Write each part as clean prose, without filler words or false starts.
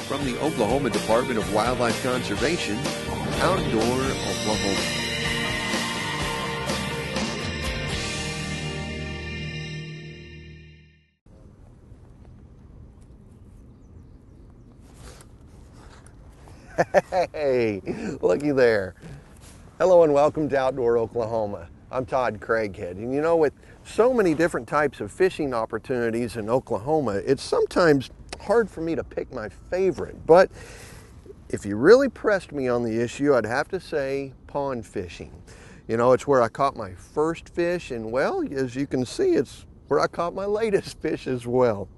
from the Oklahoma Department of Wildlife Conservation, Outdoor Oklahoma. Hey, looky there. Hello and welcome to Outdoor Oklahoma. I'm Todd Craighead, and you know, with so many different types of fishing opportunities in Oklahoma, it's sometimes hard for me to pick my favorite, but if you really pressed me on the issue, I'd have to say pond fishing. You know, it's where I caught my first fish, and well, as you can see, it's where I caught my latest fish as well.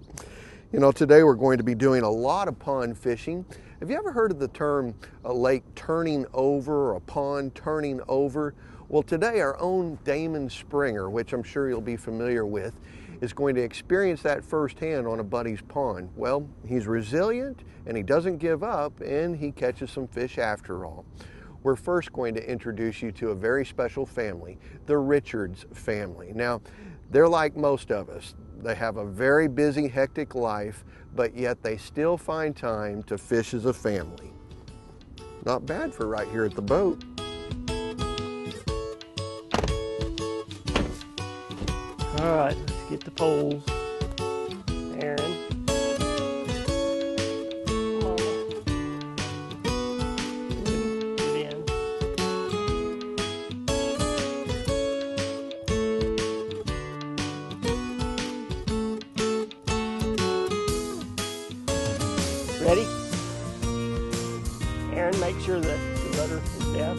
You know, today we're going to be doing a lot of pond fishing. Have you ever heard of the term a lake turning over or a pond turning over? Well, today our own Damon Springer, which I'm sure you'll be familiar with, is going to experience that firsthand on a buddy's pond. Well, he's resilient and he doesn't give up, and he catches some fish after all. We're first going to introduce you to a very special family, the Richards family. Now, they're like most of us. They have a very busy, hectic life, but yet they still find time to fish as a family. Not bad for right here at the boat. All right, let's get the poles. Aaron. Get in. Ready? Aaron, make sure that the rudder is down.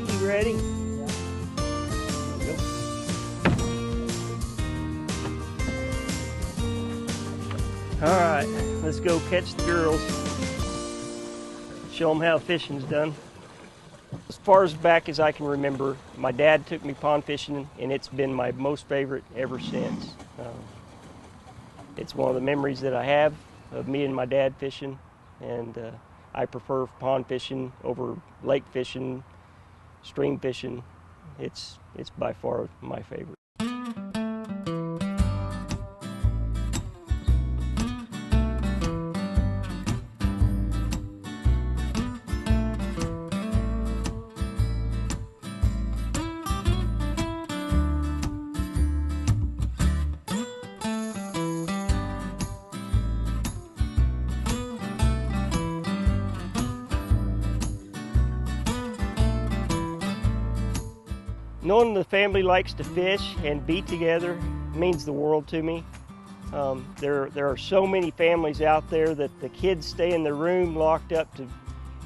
You ready? Yeah. There you go. All right, let's go catch the girls. Show them how fishing's done. As far as back as I can remember, my dad took me pond fishing, and it's been my most favorite ever since. It's one of the memories that I have of me and my dad fishing, and I prefer pond fishing over lake fishing, stream fishing. It's by far my favorite. Knowing the family likes to fish and be together means the world to me. There are so many families out there that the kids stay in their room locked up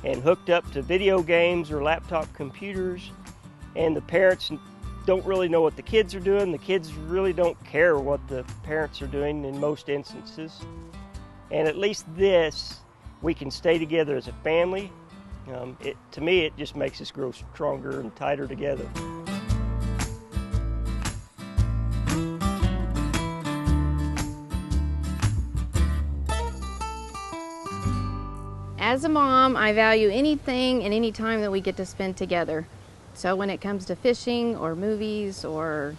and hooked up to video games or laptop computers, and the parents don't really know what the kids are doing. The kids really don't care what the parents are doing in most instances. And at least this, we can stay together as a family. To me, it just makes us grow stronger and tighter together. As a mom, I value anything and any time that we get to spend together. So when it comes to fishing or movies or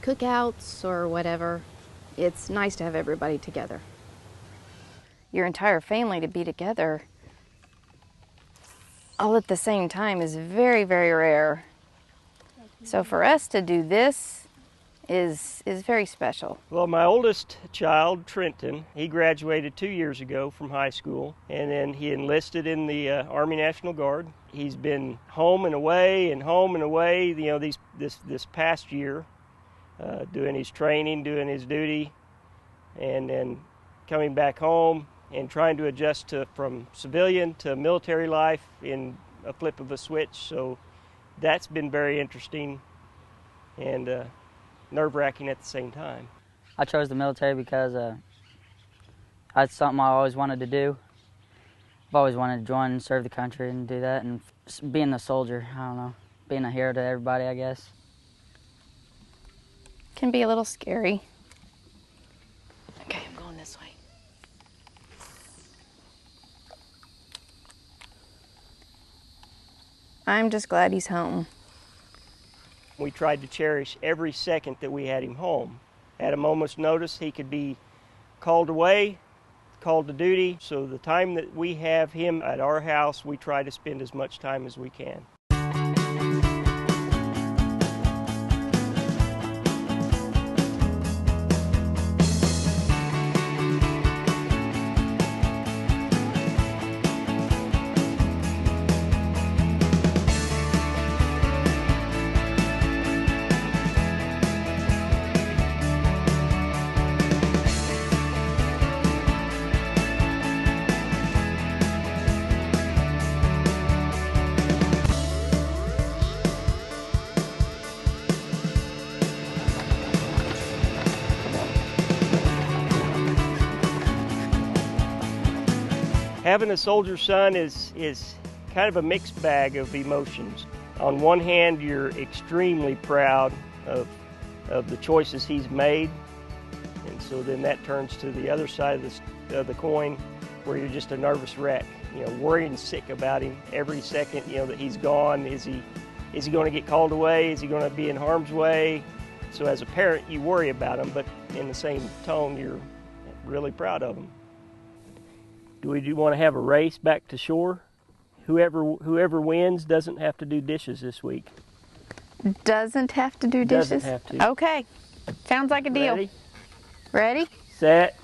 cookouts or whatever, it's nice to have everybody together. Your entire family to be together all at the same time is very, very rare. So for us to do this is very special. Well, my oldest child, Trenton, he graduated 2 years ago from high school, and then he enlisted in the Army National Guard. He's been home and away, you know, this past year, doing his training, doing his duty, and then coming back home and trying to adjust from civilian to military life in a flip of a switch. So that's been very interesting and nerve-wracking at the same time. I chose the military because that's something I always wanted to do. I've always wanted to join and serve the country and do that, and being a soldier, I don't know, being a hero to everybody, I guess. Can be a little scary. Okay, I'm going this way. I'm just glad he's home. We tried to cherish every second that we had him home. At a moment's notice, he could be called away, called to duty. So the time that we have him at our house, we try to spend as much time as we can. Having a soldier son is kind of a mixed bag of emotions. On one hand, you're extremely proud of the choices he's made, and so then that turns to the other side of the coin, where you're just a nervous wreck, worrying sick about him every second, that he's gone. Is he going to get called away? Is he going to be in harm's way? So as a parent, you worry about him, but in the same tone, you're really proud of him. Do we want to have a race back to shore? Whoever wins doesn't have to do dishes this week. Doesn't have to do dishes? Doesn't have to. Okay. Sounds like a deal. Ready? Ready? Set.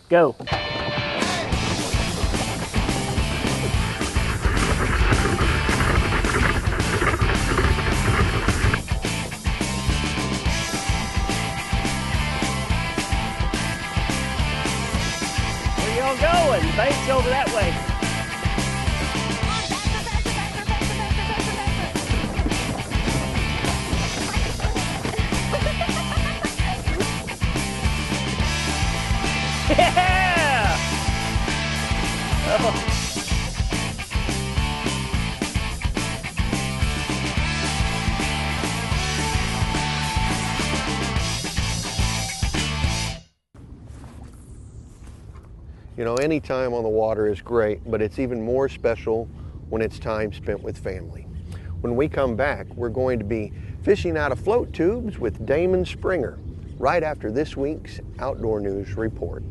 Go. Going. Bank's over that way. Yeah! Oh. Any time on the water is great, but it's even more special when it's time spent with family. When we come back, we're going to be fishing out of float tubes with Damon Springer, right after this week's Outdoor News Report.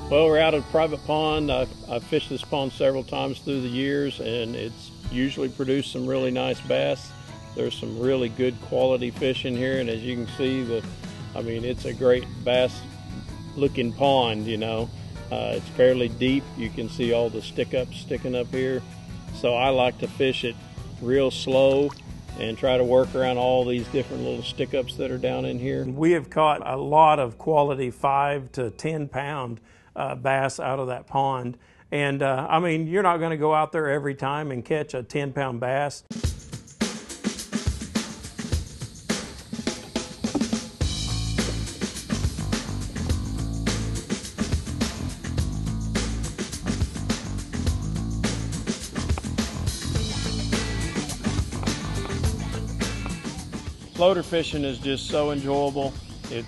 Well, we're out at a private pond. I've fished this pond several times through the years, and it's usually produced some really nice bass. There's some really good quality fish in here, and as you can see, it's a great bass looking pond, It's fairly deep. You can see all the stick-ups sticking up here. So I like to fish it real slow and try to work around all these different little stick-ups that are down in here. We have caught a lot of quality 5 to 10 pound bass out of that pond. And you're not going to go out there every time and catch a 10-pound bass. Floater fishing is just so enjoyable. You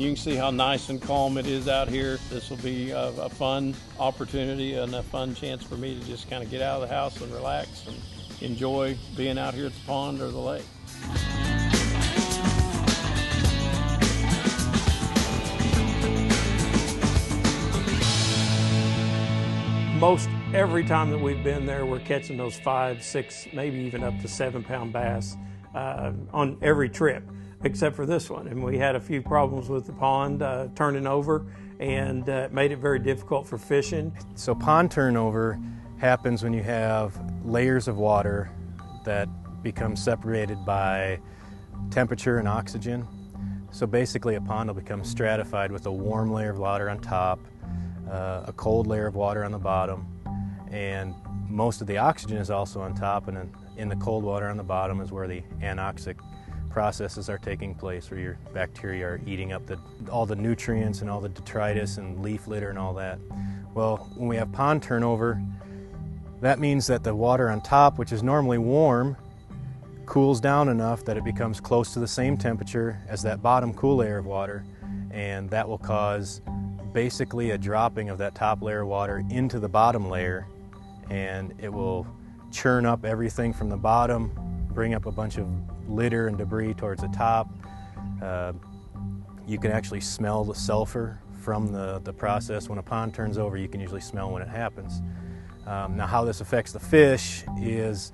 can see how nice and calm it is out here. This will be a fun opportunity and a fun chance for me to just kind of get out of the house and relax and enjoy being out here at the pond or the lake. Most every time that we've been there, we're catching those 5, 6, maybe even up to 7-pound bass on every trip, except for this one. And we had a few problems with the pond turning over, and it made it very difficult for fishing. So pond turnover happens when you have layers of water that become separated by temperature and oxygen. So basically a pond will become stratified with a warm layer of water on top, a cold layer of water on the bottom, and most of the oxygen is also on top, and then in the cold water on the bottom is where the anoxic processes are taking place, where your bacteria are eating up all the nutrients and all the detritus and leaf litter and all that. Well, when we have pond turnover, that means that the water on top, which is normally warm, cools down enough that it becomes close to the same temperature as that bottom cool layer of water, and that will cause basically a dropping of that top layer of water into the bottom layer, and it will churn up everything from the bottom, bring up a bunch of litter and debris towards the top. You can actually smell the sulfur from the process. When a pond turns over, you can usually smell when it happens. Now how this affects the fish is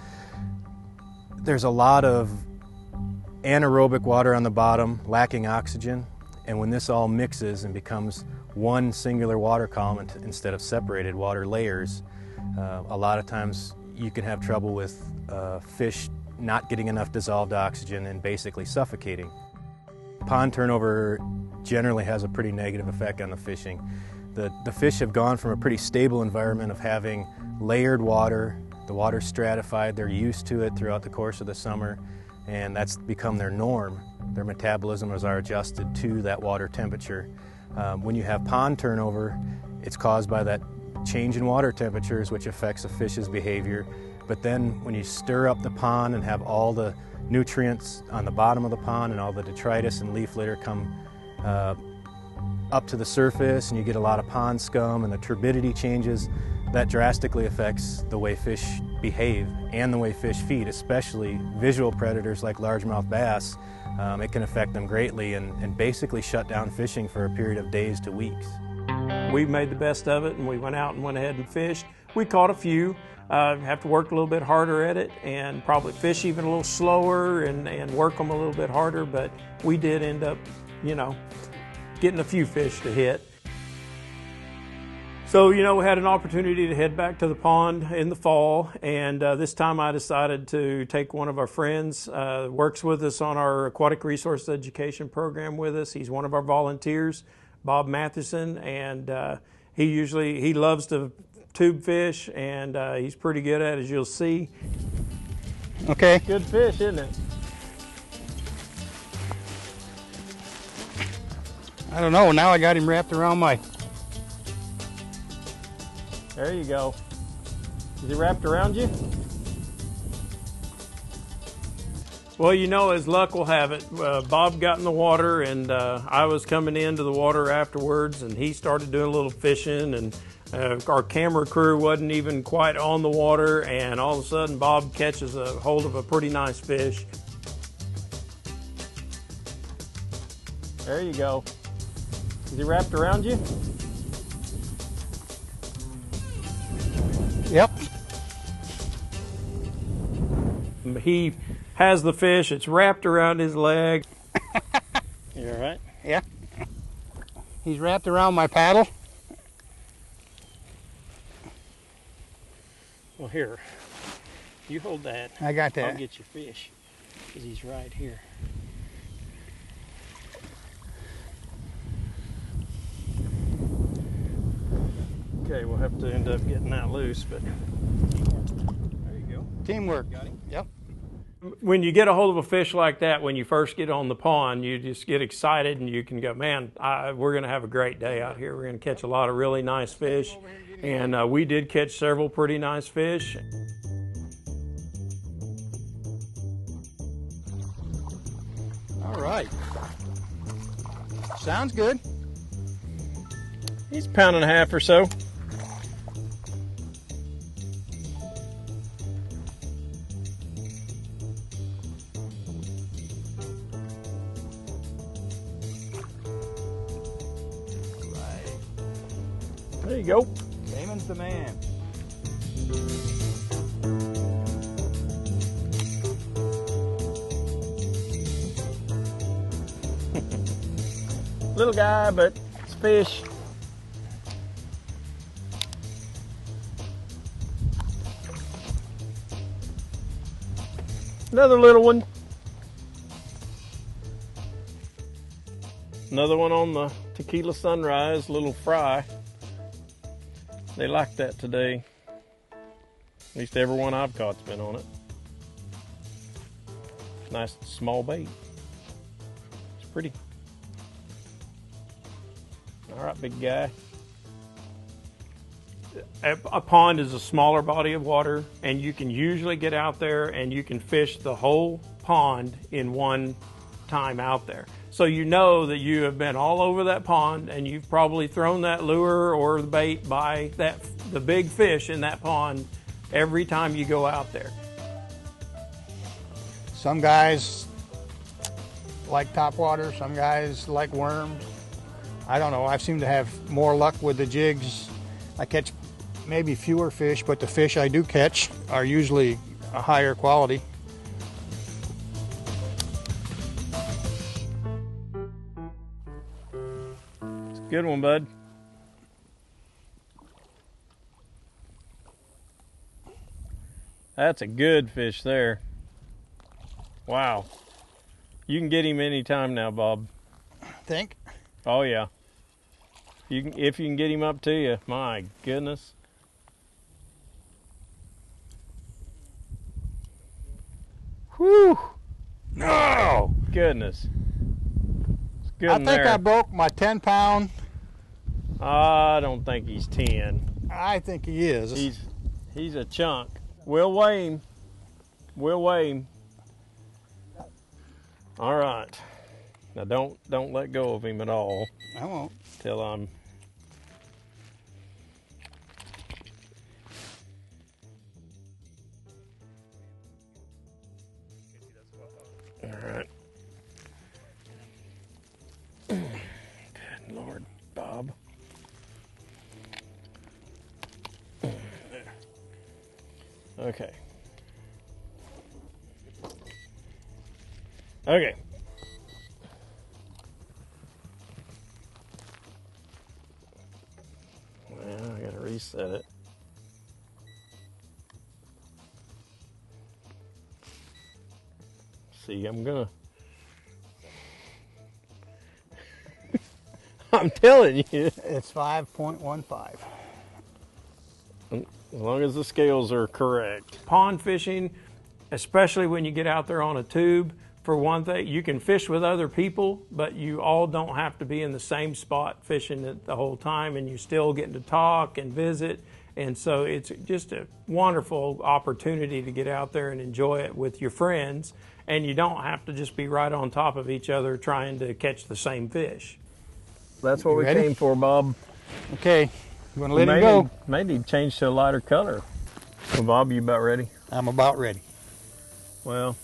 there's a lot of anaerobic water on the bottom lacking oxygen, and when this all mixes and becomes one singular water column instead of separated water layers, a lot of times you can have trouble with fish not getting enough dissolved oxygen and basically suffocating. Pond turnover generally has a pretty negative effect on the fishing. The fish have gone from a pretty stable environment of having layered water, the water's stratified, they're used to it throughout the course of the summer, and that's become their norm. Their metabolisms are adjusted to that water temperature. When you have pond turnover, it's caused by that change in water temperatures, which affects a fish's behavior. But then when you stir up the pond and have all the nutrients on the bottom of the pond and all the detritus and leaf litter come up to the surface, and you get a lot of pond scum and the turbidity changes, that drastically affects the way fish behave and the way fish feed, especially visual predators like largemouth bass. It can affect them greatly and basically shut down fishing for a period of days to weeks. We made the best of it, and we went out and went ahead and fished. We caught a few. Have to work a little bit harder at it and probably fish even a little slower and work them a little bit harder, but we did end up, getting a few fish to hit. So, we had an opportunity to head back to the pond in the fall, and this time I decided to take one of our friends, works with us on our aquatic resource education program with us. He's one of our volunteers, Bob Matheson, and he loves to tube fish, and he's pretty good at it, as you'll see. Okay. Good fish, isn't it? I don't know, now I got him wrapped around my... There you go. Is he wrapped around you? Well, as luck will have it, Bob got in the water, and I was coming into the water afterwards, and he started doing a little fishing, and our camera crew wasn't even quite on the water, and all of a sudden Bob catches a hold of a pretty nice fish. There you go. Is he wrapped around you? Yep. He has the fish, it's wrapped around his leg. You all right? Yeah. He's wrapped around my paddle. Well, here, you hold that. I got that. I'll get your fish, because he's right here. Okay, we'll have to end up getting that loose, but there you go. Teamwork. Got him? Yep. When you get a hold of a fish like that, when you first get on the pond, you just get excited and you can go, man, we're going to have a great day out here. We're going to catch a lot of really nice fish. And we did catch several pretty nice fish. All right. Sounds good. He's a pound and a half or so. There you go. Damon's the man. Little guy, but it's fish. Another little one. Another one on the Tequila Sunrise, little fry. They like that today. At least every one I've caught's been on it. Nice small bait. It's pretty. All right, big guy. A pond is a smaller body of water, and you can usually get out there and you can fish the whole pond in one time out there. So you know that you have been all over that pond, and you've probably thrown that lure or the bait by the big fish in that pond every time you go out there. Some guys like topwater, some guys like worms. I don't know, I seem to have more luck with the jigs. I catch maybe fewer fish, but the fish I do catch are usually a higher quality. It's a good one, bud. That's a good fish there. Wow. You can get him anytime now, Bob. Think? Oh yeah. If you can get him up to you, my goodness. Whew! No! Goodness. It's good I in think there. I broke my 10-pound. I don't think he's 10. I think he is. He's a chunk. We'll weigh him. We'll weigh him. All right. Now don't let go of him at all. I won't. Till I'm. All right. Good Lord, Bob. Okay. Okay. Well, I gotta reset it. See, I'm gonna. I'm telling you. It's 5.15. As long as the scales are correct. Pond fishing, especially when you get out there on a tube, for one thing, you can fish with other people, but you all don't have to be in the same spot fishing it the whole time, and you still getting to talk and visit. And so it's just a wonderful opportunity to get out there and enjoy it with your friends, and you don't have to just be right on top of each other trying to catch the same fish. That's what we Ready? came for, Bob. Okay, you want to let him go? May need to change to a lighter color. Well, Bob, you about ready? I'm about ready. Well,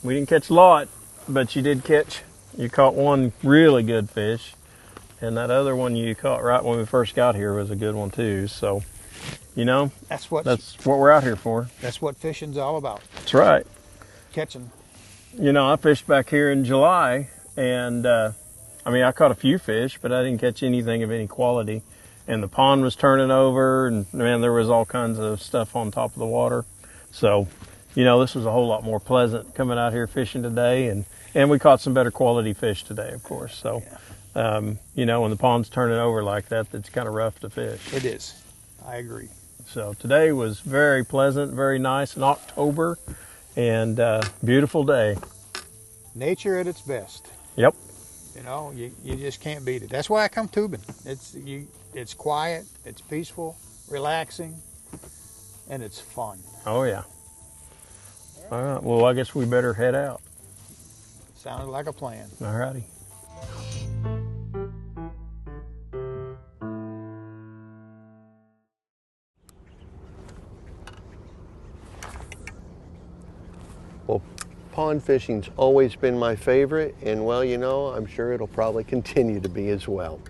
we didn't catch a lot, but you caught one really good fish, and that other one you caught right when we first got here was a good one too. So, you know, That's what we're out here for. That's what fishing's all about. That's right. Catching. You know, I fished back here in July, and I caught a few fish, but I didn't catch anything of any quality. And the pond was turning over, and man, there was all kinds of stuff on top of the water. So, you know, this was a whole lot more pleasant coming out here fishing today, and we caught some better quality fish today, of course. So, you know, when the pond's turning over like that, it's kind of rough to fish. It is. I agree. So today was very pleasant, very nice in October, and beautiful day. Nature at its best. Yep. You know, you just can't beat it. That's why I come tubing. It's quiet, it's peaceful, relaxing, and it's fun. Oh yeah. All right. Well, I guess we better head out. Sounded like a plan. All righty. Well, pond fishing's always been my favorite, and well, you know, I'm sure it'll probably continue to be as well.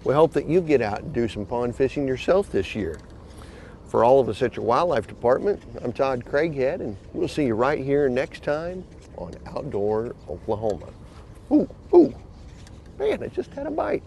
We hope that you get out and do some pond fishing yourself this year. For all of us at your wildlife department, I'm Todd Craighead, and we'll see you right here next time on Outdoor Oklahoma. Ooh, man, I just had a bite.